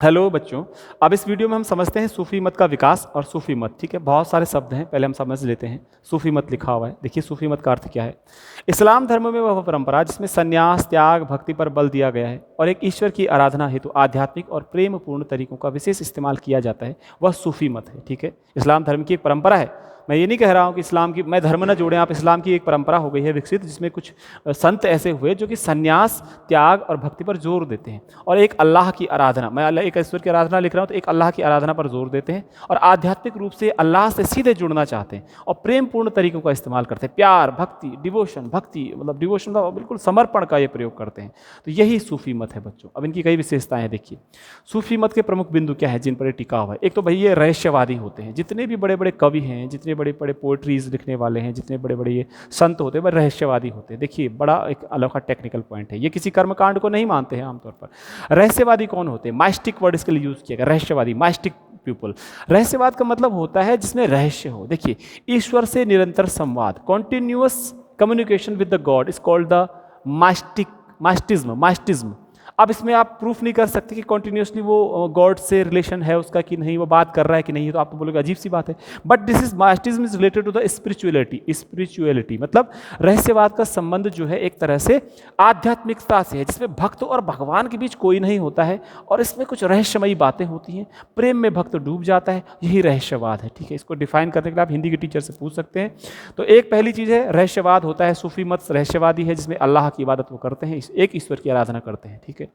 Hello बच्चों। अब इस वीडियो में हम समझते हैं सूफी मत का विकास और सूफी मत। ठीक है, बहुत सारे शब्द हैं, पहले हम समझ लेते हैं। सूफी मत लिखा हुआ है, देखिए सूफी मत का अर्थ क्या है। इस्लाम धर्म में वह परंपरा जिसमें संन्यास, त्याग, भक्ति पर बल दिया गया है और एक ईश्वर की आराधना हेतु आध्यात्मिक और प्रेमपूर्ण तरीकों का विशेष इस्तेमाल किया जाता है, वह सूफी मत है। ठीक है, इस्लाम धर्म की एक परंपरा है। मैं ये नहीं कह रहा हूँ कि इस्लाम की मैं धर्म न जोड़ें आप, इस्लाम की एक परंपरा हो गई है विकसित, जिसमें कुछ संत ऐसे हुए जो कि संन्यास, त्याग और भक्ति पर जोर देते हैं और एक अल्लाह की आराधना, मैं एक ईश्वर की आराधना लिख रहा हूँ तो एक अल्लाह की आराधना पर जोर देते हैं और आध्यात्मिक रूप से अल्लाह से सीधे जुड़ना चाहते हैं और प्रेमपूर्ण तरीकों का इस्तेमाल करते हैं। प्यार, भक्ति, डिवोशन, भक्ति मतलब डिवोशन का बिल्कुल समर्पण का ये प्रयोग करते हैं। तो यही सूफी मत है बच्चों। अब इनकी कई विशेषताएं हैं, देखिए सूफी मत के प्रमुख बिंदु क्या है जिन पर टिका हुआ है। एक तो भाई ये रहस्यवादी होते हैं, जितने भी बड़े बड़े कवि हैं, जितने बड़े बड़े पोएट्रीज लिखने वाले हैं, जितने बड़े बड़े ये संत होते हैं, वह रहस्यवादी होते हैं। देखिए बड़ा एक अलग का टेक्निकल पॉइंट है, ये किसी कर्मकांड को नहीं मानते हैं आमतौर पर। रहस्यवादी कौन होते हैं? माइस्टिक वर्ड इसके लिए यूज किया गया, रहस्यवादी, माइस्टिक पीपल। रहस्यवाद का मतलब होता है जिसमें रहस्य हो। देखिए ईश्वर से निरंतर संवाद, continuous communication with the god is called the mysticism. अब इसमें आप प्रूफ नहीं कर सकते कि कॉन्टिन्यूसली वो गॉड से रिलेशन है उसका कि नहीं, वो बात कर रहा है कि नहीं, तो आप तो बोलोगे अजीब सी बात है। But this is mysticism is related to the spirituality मतलब रहस्यवाद का संबंध जो है एक तरह से आध्यात्मिकता से है, जिसमें भक्त और भगवान के बीच कोई नहीं होता है और इसमें कुछ रहस्यमयी बातें होती हैं, प्रेम में भक्त डूब जाता है, यही रहस्यवाद है। ठीक है, इसको डिफाइन करने के लिए आप हिंदी के टीचर से पूछ सकते हैं। तो एक पहली चीज़ है रहस्यवाद होता है, सूफी मत रहस्यवादी है जिसमें अल्लाह की इबादत वो करते हैं, एक ईश्वर की आराधना करते हैं। ठीक है,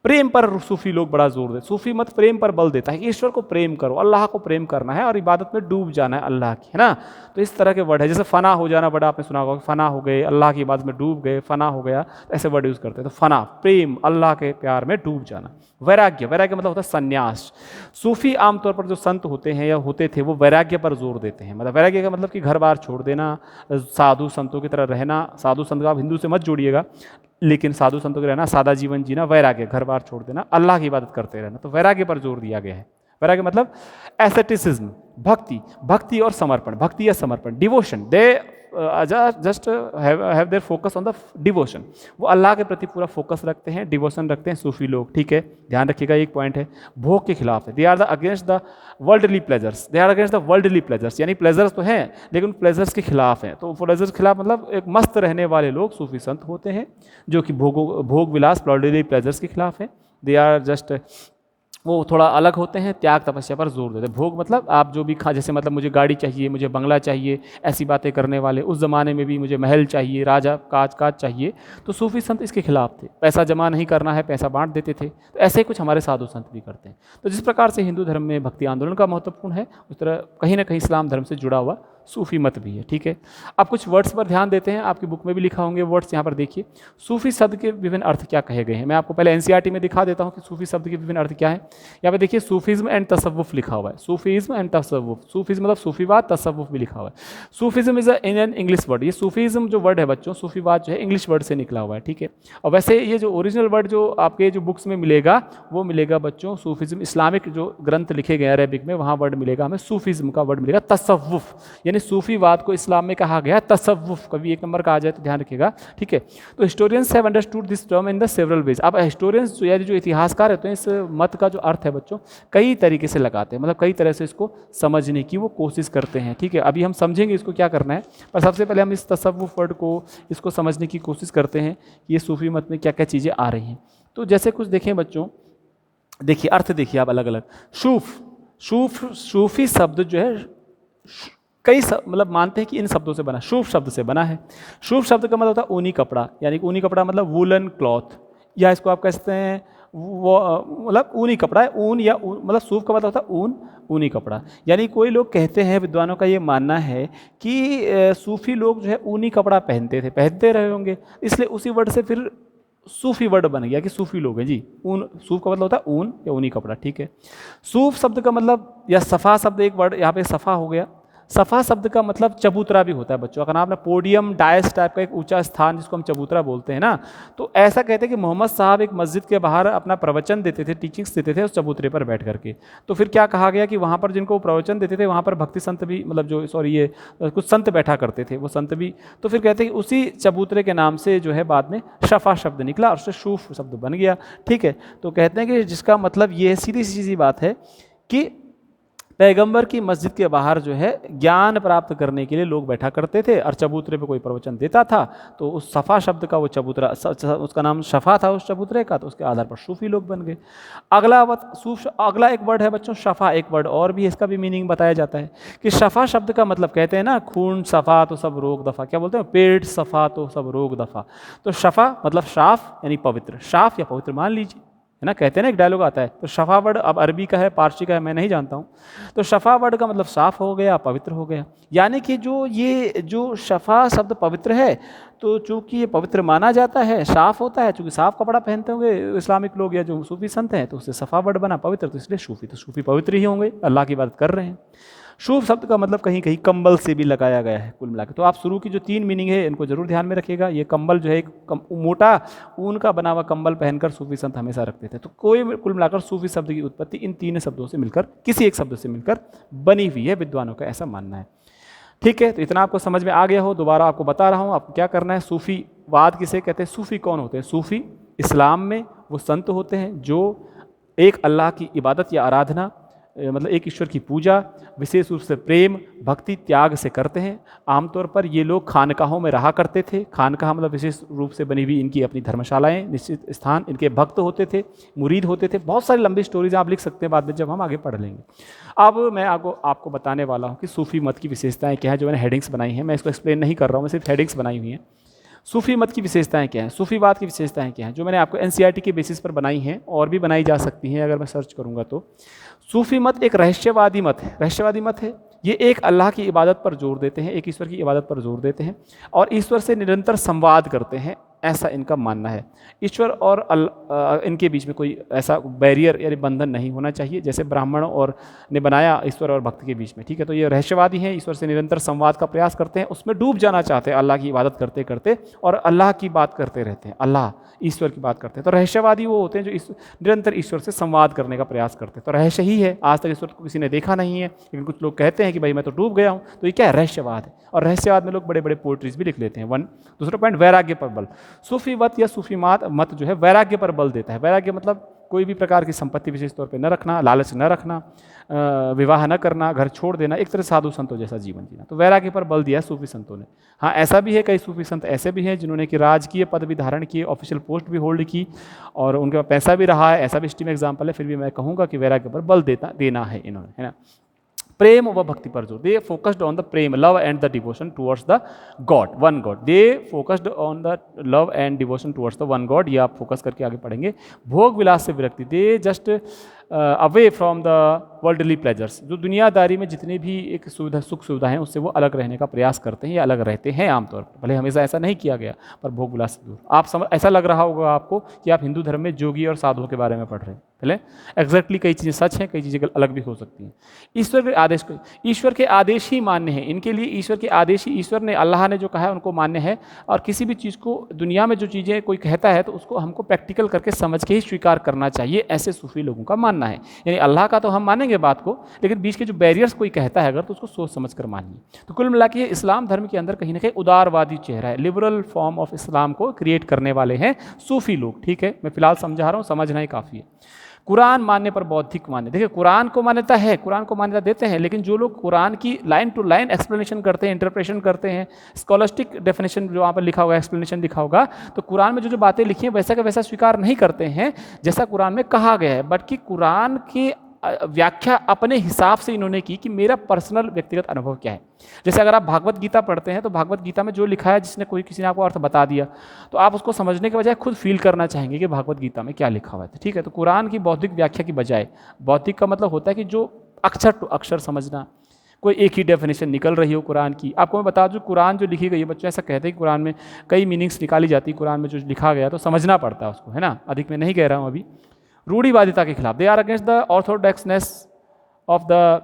प्रेम पर सूफी लोग बड़ा जोर देते, सूफी मत प्रेम पर बल देता है कि ईश्वर को प्रेम करो, अल्लाह को प्रेम करना है और इबादत में डूब जाना है अल्लाह की, है ना। तो इस तरह के वर्ड है, जैसे फना हो जाना, बड़ा आपने सुना होगा, फना हो गए, अल्लाह की इबादत में डूब गए, फना हो गया, तो ऐसे वर्ड यूज करते हैं। तो फना प्रेम, अल्लाह के प्यार में डूब जाना। वैराग्य, वैराग्य मतलब होता है संन्यास। सूफी आमतौर पर जो संत होते हैं या होते थे वो वैराग्य पर जोर देते हैं। मतलब वैराग्य का मतलब कि घर बार छोड़ देना, साधु संतों की तरह रहना। साधु संत का आप हिंदू से मत जोड़िएगा, लेकिन साधु संतों के रहना, सादा जीवन जीना, वैराग्य, घर बार छोड़ देना, अल्लाह की इबादत करते रहना, तो वैराग्य पर जोर दिया गया है। वैराग्य मतलब एसेटिसिज्म, भक्ति, भक्ति और समर्पण, भक्ति या समर्पण, devotion. They just have their focus on the devotion, वो अल्लाह के प्रति पूरा फोकस रखते हैं, डिवोशन रखते हैं सूफी लोग। ठीक है, ध्यान रखिएगा एक पॉइंट है, भोग के खिलाफ है। They are the against the worldly pleasures, they are against the worldly pleasures, यानी प्लेजर्स तो हैं लेकिन प्लेजर्स के खिलाफ हैं। तो प्लेजर्स के खिलाफ मतलब एक मस्त रहने वाले लोग सूफी संत होते हैं जो कि भोग विलास, वर्ल्डली प्लेजर्स के खिलाफ है। दे आर जस्ट, वो थोड़ा अलग होते हैं, त्याग तपस्या पर जोर देते हैं। भोग मतलब आप जो भी खा, जैसे मतलब मुझे गाड़ी चाहिए, मुझे बंगला चाहिए, ऐसी बातें करने वाले, उस ज़माने में भी मुझे महल चाहिए, राजा काज चाहिए, तो सूफी संत इसके खिलाफ थे। पैसा जमा नहीं करना है, पैसा बांट देते थे। तो ऐसे कुछ हमारे साधु संत भी करते हैं। तो जिस प्रकार से हिंदू धर्म में भक्ति आंदोलन का महत्वपूर्ण है, उस तरह कहीं ना कहीं इस्लाम धर्म से जुड़ा हुआ सूफी मत भी है। ठीक है, अब कुछ वर्ड्स पर ध्यान देते हैं, आपकी बुक में भी लिखा होंगे वर्ड्स, यहाँ पर देखिए सूफी शब्द के विभिन्न अर्थ क्या कहे गए हैं। मैं आपको पहले एनसीईआरटी में दिखा देता हूँ कि सूफी शब्द के विभिन्न अर्थ क्या है। यहाँ पे देखिए सूफीज्म एंड तसव्वुफ लिखा हुआ है, सूफीज्म एंड तसव्वुफ, सूफीज्म मतलब सूफीवाद, तसव्वुफ भी लिखा हुआ है। Sufism is an English word, ये सूफीज्म जो वर्ड है बच्चों, सूफीवाद जो है इंग्लिश वर्ड से निकला हुआ है। ठीक है, और वैसे ये जो ओरिजिनल वर्ड जो आपके जो बुक्स में मिलेगा वो मिलेगा बच्चों सूफीज्म, इस्लामिक जो ग्रंथ लिखे गए अरेबिक में वहाँ वर्ड मिलेगा हमें, सूफीज्म का वर्ड मिलेगा तसव्वुफ, यानी सूफीवाद को इस्लाम में कहा गया तसव्वुफ, कभी एक नंबर का आ जाए तो ध्यान रखिएगा। ठीक है, तो historians have understood this term in the several ways. अब हिस्टोरियंस जो है, जो इतिहासकार होते हैं, इस मत का जो अर्थ है बच्चों कई तरीके से लगाते हैं, मतलब कई तरह से इसको समझने की वो कोशिश करते हैं। ठीक है, अभी हम समझेंगे इसको क्या करना है, पर सबसे पहले हम इस तसव्वुफ वर्ड को इसको समझने की कोशिश करते हैं कि ये सूफी मत में क्या क्या चीज़ें आ रही हैं। तो जैसे कुछ देखें बच्चों, देखिए अर्थ देखिए आप अलग अलग। सूफी शब्द जो है कई मतलब मानते हैं कि इन शब्दों से बना, सूफ शब्द से बना है। सूफ शब्द का मतलब होता है ऊनी कपड़ा, यानी ऊनी कपड़ा मतलब वूलन क्लॉथ, या इसको आप कहते हैं वो मतलब ऊनी कपड़ा है, ऊन या मतलब सूफ का मतलब होता है ऊन, ऊनी कपड़ा। यानी कोई लोग कहते हैं, विद्वानों का ये मानना है कि सूफी लोग जो है ऊनी कपड़ा पहनते थे, पहनते रहे होंगे, इसलिए उसी वर्ड से फिर सूफी वर्ड बन गया कि सूफी लोग हैं जी। ऊन, सूफ का मतलब होता है ऊन या ऊनी कपड़ा। ठीक है, सूफ शब्द का मतलब, या सफ़ा शब्द एक वर्ड यहाँ पे सफ़ा हो गया, सफ़ा शब्द का मतलब चबूतरा भी होता है बच्चों। अगर आपने पोडियम डायस टाइप का एक ऊंचा स्थान जिसको हम चबूतरा बोलते हैं ना, तो ऐसा कहते हैं कि मोहम्मद साहब एक मस्जिद के बाहर अपना प्रवचन देते थे, टीचिंग्स देते थे उस चबूतरे पर बैठ करके। तो फिर क्या कहा गया कि वहाँ पर जिनको वो प्रवचन देते थे वहाँ पर भक्ति संत भी, मतलब जो सॉरी ये कुछ संत बैठा करते थे, वो संत भी, तो फिर कहते हैं कि उसी चबूतरे के नाम से जो है बाद में शफ़ा शब्द निकला और उससे शूफ शब्द बन गया। ठीक है, तो कहते हैं कि जिसका मतलब ये सीधी सी बात है कि पैगंबर की मस्जिद के बाहर जो है ज्ञान प्राप्त करने के लिए लोग बैठा करते थे और चबूतरे पे कोई प्रवचन देता था तो उस सफ़ा शब्द का वो चबूतरा, उसका नाम शफ़ा था उस चबूतरे का, तो उसके आधार पर सूफ़ी लोग बन गए। अगला एक वर्ड है बच्चों शफ़ा, एक वर्ड और भी इसका भी मीनिंग बताया जाता है कि शफ़ा शब्द का मतलब कहते हैं ना, खून सफ़ा तो सब रोग दफ़ा, क्या बोलते हैं, पेट सफ़ा तो सब रोग दफ़ा। तो शफ़ा मतलब शाफ यानी पवित्र, शाफ या पवित्र मान लीजिए, है ना, कहते हैं ना, एक डायलॉग आता है। तो शफ़ा वर्ड अब अरबी का है, पारसी का है, मैं नहीं जानता हूँ। तो शफ़ा वर्ड का मतलब साफ़ हो गया, पवित्र हो गया। यानी कि जो शफ़ा शब्द पवित्र है, तो चूँकि ये पवित्र माना जाता है, साफ़ होता है, चूँकि साफ़ कपड़ा पहनते होंगे इस्लामिक लोग या जो सूफ़ी संत हैं, तो उससे शफ़ा वर्ड बना पवित्र, तो इसलिए सूफ़ी, तो सूफ़ी पवित्र ही होंगे, अल्लाह की इबादत कर रहे हैं। शूफ शब्द का मतलब कहीं कहीं कंबल से भी लगाया गया है कुल मिलाकर। तो आप शुरू की जो 3 मीनिंग है इनको जरूर ध्यान में रखिएगा। ये कंबल जो है एक मोटा ऊन का बना हुआ कंबल पहनकर सूफी संत हमेशा रखते थे। तो कोई कुल मिलाकर सूफी शब्द की उत्पत्ति इन 3 शब्दों से मिलकर, किसी एक शब्द से मिलकर बनी हुई है, विद्वानों का ऐसा मानना है। ठीक है, तो इतना आपको समझ में आ गया हो, दोबारा आपको बता रहा हूँ आपको क्या करना है। सूफीवाद किसे कहते हैं, सूफी कौन होते हैं? सूफी इस्लाम में वो संत होते हैं जो एक अल्लाह की इबादत या आराधना, मतलब एक ईश्वर की पूजा विशेष रूप से प्रेम भक्ति त्याग से करते हैं। आमतौर पर ये लोग खानकाहों में रहा करते थे। खानकाह मतलब विशेष रूप से बनी हुई इनकी अपनी धर्मशालाएं, निश्चित स्थान, इनके भक्त होते थे, मुरीद होते थे। बहुत सारी लंबी स्टोरीज आप लिख सकते हैं बाद में जब हम आगे पढ़ लेंगे। अब मैं आपको बताने वाला हूँ कि सूफी मत की विशेषताएँ क्या है, जो मैंने हेडिंग्स बनाई हैं। मैं इसको एक्सप्लेन नहीं कर रहा हूँ, मैं सिर्फ हेडिंग्स बनाई हुई हैं। सूफी मत की विशेषताएं क्या हैं, सूफीवाद की विशेषताएं क्या हैं, जो मैंने आपको एनसीईआरटी के बेसिस पर बनाई हैं और भी बनाई जा सकती हैं अगर मैं सर्च करूंगा तो। सूफी मत एक रहस्यवादी मत है। रहस्यवादी मत है, ये एक अल्लाह की इबादत पर जोर देते हैं, एक ईश्वर की इबादत पर जोर देते हैं और ईश्वर से निरंतर संवाद करते हैं, ऐसा इनका मानना है। ईश्वर और इनके बीच में कोई ऐसा बैरियर यानी बंधन नहीं होना चाहिए जैसे ब्राह्मणों और ने बनाया ईश्वर और भक्त के बीच में। ठीक है, तो ये रहस्यवादी हैं, ईश्वर से निरंतर संवाद का प्रयास करते हैं, उसमें डूब जाना चाहते हैं अल्लाह की इबादत करते करते और अल्लाह की बात करते रहते हैं, अल्लाह ईश्वर की बात करते हैं। तो रहस्यवादी वो होते हैं जो निरंतर ईश्वर से संवाद करने का प्रयास करते हैं। तो रहस्य ही है, आज तक ईश्वर को किसी ने देखा नहीं है, लेकिन कुछ लोग कहते हैं कि भाई मैं तो डूब गया हूँ। तो ये क्या है, रहस्यवाद है। और रहस्यवाद में लोग बड़े बड़े पोएट्रीज भी लिख लेते हैं। दूसरा पॉइंट, वैराग्य पर बल। सूफी मत या सूफी मत जो है वैराग्य पर बल देता है। वैराग्य मतलब कोई भी प्रकार की संपत्ति विशेष तौर पे न रखना, लालच न रखना, विवाह न करना, घर छोड़ देना, एक तरह साधु संतों जैसा जीवन जीना। तो वैराग्य पर बल दिया सूफी संतों ने। हाँ, ऐसा भी है, कई सूफी संत ऐसे भी हैं जिन्होंने कि राजकीय पद भी धारण किए, ऑफिशियल पोस्ट भी होल्ड की और उनके पास पैसा भी रहा है, ऐसा भी स्टीम एग्जाम्पल है। फिर भी मैं कहूँगा कि वैराग्य पर बल देना है इन्होंने, है ना। प्रेम व भक्ति पर जोर, they focused on the Prem, love and the devotion towards the God, one God. They focused on the love and devotion towards the one God, ये आप फोकस करके आगे पढ़ेंगे। भोग विलास से विरक्ति, they just away from the worldly pleasures, जो दुनियादारी में जितने भी एक सुख सुविधा हैं उससे वो अलग रहने का प्रयास करते हैं या अलग रहते हैं आमतौर पर, भले हमेशा ऐसा नहीं किया गया, पर भोग विलास से दूर। ऐसा लग रहा होगा आपको कि आप हिंदू धर्म में जोगी और साधुओं के बारे में पढ़ रहे हैं, भले एग्जैक्टली कई चीज़ें सच हैं, कई चीज़ें अलग भी हो सकती हैं। ईश्वर के आदेश को, ईश्वर के आदेश ही मान्य है इनके लिए, ईश्वर के आदेश ही, ईश्वर ने, अल्लाह ने जो कहा है उनको मान्य है। और किसी भी चीज़ को, दुनिया में जो चीज़ें कोई कहता है तो उसको हमको प्रैक्टिकल करके समझ के ही स्वीकार करना चाहिए, ऐसे सूफी लोगों का मानना है। यानी अल्लाह का तो हम मानेंगे बात को, लेकिन बीच के जो बैरियर्स कोई कहता है अगर, तो उसको सोच समझ कर मानिए। तो कुल मिला के इस्लाम धर्म के अंदर कहीं ना कहीं उदारवादी चेहरा है, लिबरल फॉर्म ऑफ इस्लाम को क्रिएट करने वाले हैं सूफी लोग। ठीक है, मैं फिलहाल समझा रहा हूँ, समझना ही काफ़ी है। कुरान मानने पर बौद्धिक मान्य, देखिए कुरान को मान्यता है, कुरान को मान्यता देते हैं, लेकिन जो लोग कुरान की लाइन टू लाइन एक्सप्लेनेशन करते हैं, इंटरप्रेशन करते हैं, स्कॉलस्टिक डेफिनेशन जो वहाँ पर लिखा होगा, एक्सप्लेनेशन लिखा होगा, तो कुरान में जो जो बातें लिखी हैं वैसा का वैसा स्वीकार नहीं करते हैं जैसा कुरान में कहा गया है, बल्कि कुरान की व्याख्या अपने हिसाब से इन्होंने की कि मेरा पर्सनल व्यक्तिगत अनुभव क्या है। जैसे अगर आप भागवत गीता पढ़ते हैं तो भागवत गीता में जो लिखा है, जिसने किसी ने आपको अर्थ बता दिया, तो आप उसको समझने के बजाय खुद फील करना चाहेंगे कि भागवत गीता में क्या लिखा हुआ है। ठीक है, तो कुरान की बौद्धिक व्याख्या की बजाय, बौद्धिक का मतलब होता है कि जो अक्षर टू अक्षर समझना, कोई एक ही डेफिनेशन निकल रही हो कुरान की। आपको मैं बता दूं, कुरान जो लिखी गई है, बच्चों ऐसा कहते हैं कि कुरान में कई मीनिंग्स निकाली जाती है, कुरान में जो लिखा गया तो समझना पड़ता है उसको, है ना। अधिक मैं नहीं कह रहा हूँ अभी। रूढ़िवादिता के खिलाफ, they are against the orthodoxness of the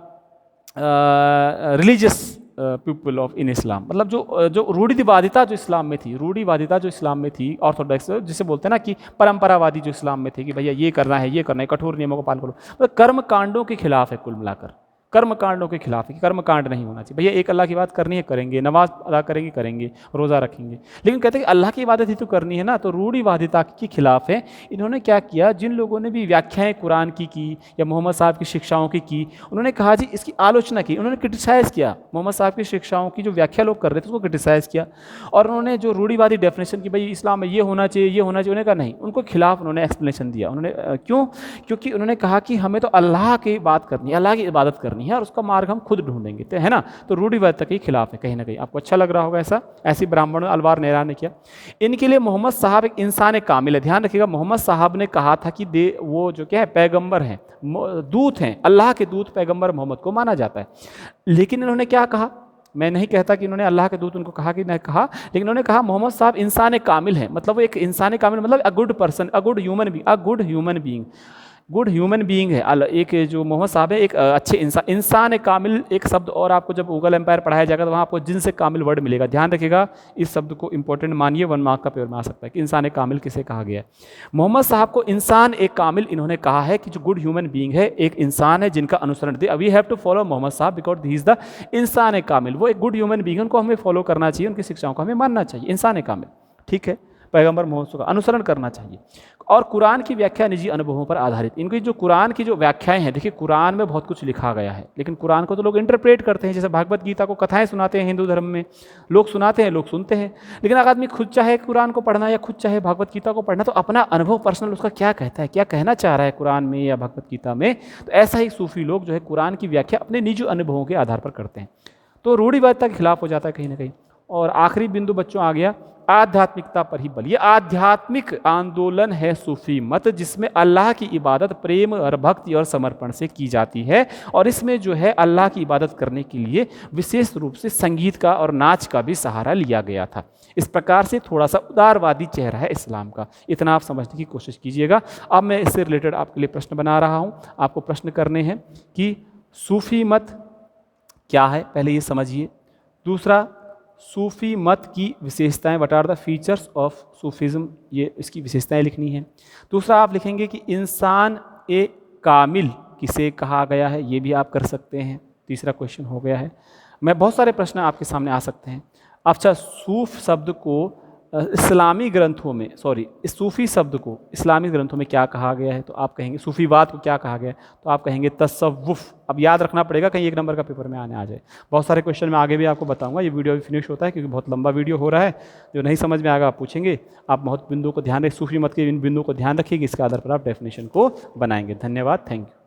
religious people of in Islam, मतलब जो रूढ़िवादिता जो इस्लाम में थी, रूढ़िवादिता जो इस्लाम में थी, ऑर्थोडॉक्स जिसे बोलते हैं ना कि परंपरावादी जो इस्लाम में थे कि भैया ये करना है, ये करना है, कठोर नियमों का पालन करो, मतलब कर्म कांडों के खिलाफ है कुल मिलाकर, कर्म कांडों के खिलाफ है कि कर्म कांड नहीं होना चाहिए। भैया एक अल्लाह की बात करनी है करेंगे, नमाज अदा करेंगे करेंगे, रोज़ा रखेंगे, लेकिन कहते हैं कि अल्लाह की इबादत ही तो करनी है ना, तो रूढ़िवादिता के खिलाफ है। इन्होंने क्या किया, जिन लोगों ने भी व्याख्याएं कुरान की या मोहम्मद साहब की शिक्षाओं की उन्होंने कहा जी इसकी आलोचना की, उन्होंने क्रिटिसाइज़ किया मोहम्मद साहब की शिक्षाओं की जो व्याख्या लोग कर रहे थे उसको क्रिटिसाइज़ किया, और उन्होंने जो रूढ़िवादी डेफिनेशन की भाई इस्लाम में ये होना चाहिए, ये होना चाहिए, उन्होंने कहा नहीं, उनको खिलाफ उन्होंने एक्सप्लेनेशन दिया। उन्होंने क्यों, क्योंकि उन्होंने कहा कि हमें तो अल्लाह की बात करनी है, अल्लाह की इबादत करनी है, और उसका मार्ग हम खुद ढूंढेंगे, तो है ना, तो रूढ़िवादिता के खिलाफ है कहीं ना कहीं। आपको अच्छा लग रहा होगा ऐसा, ऐसी ब्राह्मणों अलवार नेहरा ने किया। इनके लिए मोहम्मद साहब एक इंसान कामिल है। ध्यान रखिएगा, मोहम्मद साहब ने कहा था कि वो जो क्या है पैगंबर हैं, दूत हैं, अल्लाह के दूत पैगंबर मोहम्मद को माना जाता है। लेकिन इन्होंने क्या कहा, मैं नहीं कहता कि इन्होंने अल्लाह के दूत उनको कहा कि नहीं कहा, लेकिन उन्होंने कहा मोहम्मद साहब इंसान कामिल है, मतलब वो एक इंसान कामिल मतलब a good person, a good human being, a good human being, good human being है। एक जो मोहम्मद साहब है एक अच्छे इंसान कामिल, एक शब्द और आपको जब मुगल एम्पायर पढ़ाया जाएगा तो वहाँ आपको जिनसे कामिल वर्ड मिलेगा। ध्यान रखिएगा, इस शब्द को इंपॉर्टेंट मानिए, 1 मार्क का पेपर में आ सकता है कि इंसान कामिल किसे कहा गया है। मोहम्मद साहब को इंसान एक कामिल इन्होंने कहा है कि जो गुड ह्यूमन बीइंग है, एक इंसान है जिनका अनुसरण दे। We have to follow Muhammad sahab because he is the इंसान कामिल, वो एक गुड ह्यूमन बीइंग, उनको हमें फॉलो करना चाहिए, उनकी शिक्षाओं को हमें मानना चाहिए। इंसान कामिल, ठीक है, पैगंबर मोहम्मद का अनुसरण करना चाहिए। और कुरान की व्याख्या निजी अनुभवों पर आधारित। इनकी जो कुरान की जो व्याख्याएं हैं, देखिए कुरान में बहुत कुछ लिखा गया है, लेकिन कुरान को तो लोग इंटरप्रेट करते हैं, जैसे भागवत गीता को कथाएं सुनाते हैं हिंदू धर्म में, लोग सुनाते हैं, लोग सुनते हैं। लेकिन अगर आदमी खुद चाहे कुरान को पढ़ना या खुद चाहे भागवत गीता को पढ़ना, तो अपना अनुभव पर्सनल उसका क्या कहता है, क्या कहना चाह रहा है कुरान में या भागवत गीता में, तो ऐसा ही सूफी लोग जो है कुरान की व्याख्या अपने निजी अनुभवों के आधार पर करते हैं, तो रूढ़िवादिता के खिलाफ हो जाता है कहीं ना कहीं। और आखिरी बिंदु बच्चों आ गया आध्यात्मिकता पर ही बल। ये आध्यात्मिक आंदोलन है सूफी मत, जिसमें अल्लाह की इबादत प्रेम और भक्ति और समर्पण से की जाती है, और इसमें जो है अल्लाह की इबादत करने के लिए विशेष रूप से संगीत का और नाच का भी सहारा लिया गया था। इस प्रकार से थोड़ा सा उदारवादी चेहरा है इस्लाम का, इतना आप समझने की कोशिश कीजिएगा। अब मैं इससे रिलेटेड आपके लिए प्रश्न बना रहा हूँ, आपको प्रश्न करने हैं कि सूफी मत क्या है, पहले ये समझिए। दूसरा, सूफी मत की विशेषताएं, what are the features of sufism, ये इसकी विशेषताएं लिखनी है। दूसरा आप लिखेंगे कि इंसान ए कामिल किसे कहा गया है, ये भी आप कर सकते हैं, तीसरा क्वेश्चन हो गया है। मैं बहुत सारे प्रश्न आपके सामने आ सकते हैं। अच्छा, सूफ शब्द को इस्लामी ग्रंथों में, इस सूफ़ी शब्द को इस्लामी ग्रंथों में क्या कहा गया है, तो आप कहेंगे सूफ़ीवाद को क्या कहा गया है, तो आप कहेंगे तसव्वुफ़। अब याद रखना पड़ेगा, कहीं 1 नंबर का पेपर में आने आ जाए। बहुत सारे क्वेश्चन मैं आगे भी आपको बताऊंगा, ये वीडियो भी फिनिश होता है क्योंकि बहुत लंबा वीडियो हो रहा है। जो नहीं समझ में आएगा आप पूछेंगे। आप बहुत बिंदुओं को ध्यान रखें, सूफी मत के इन बिंदुओं को ध्यान रखिएगा, इसके आधार पर आप डेफिनेशन को बनाएंगे। धन्यवाद, थैंक यू।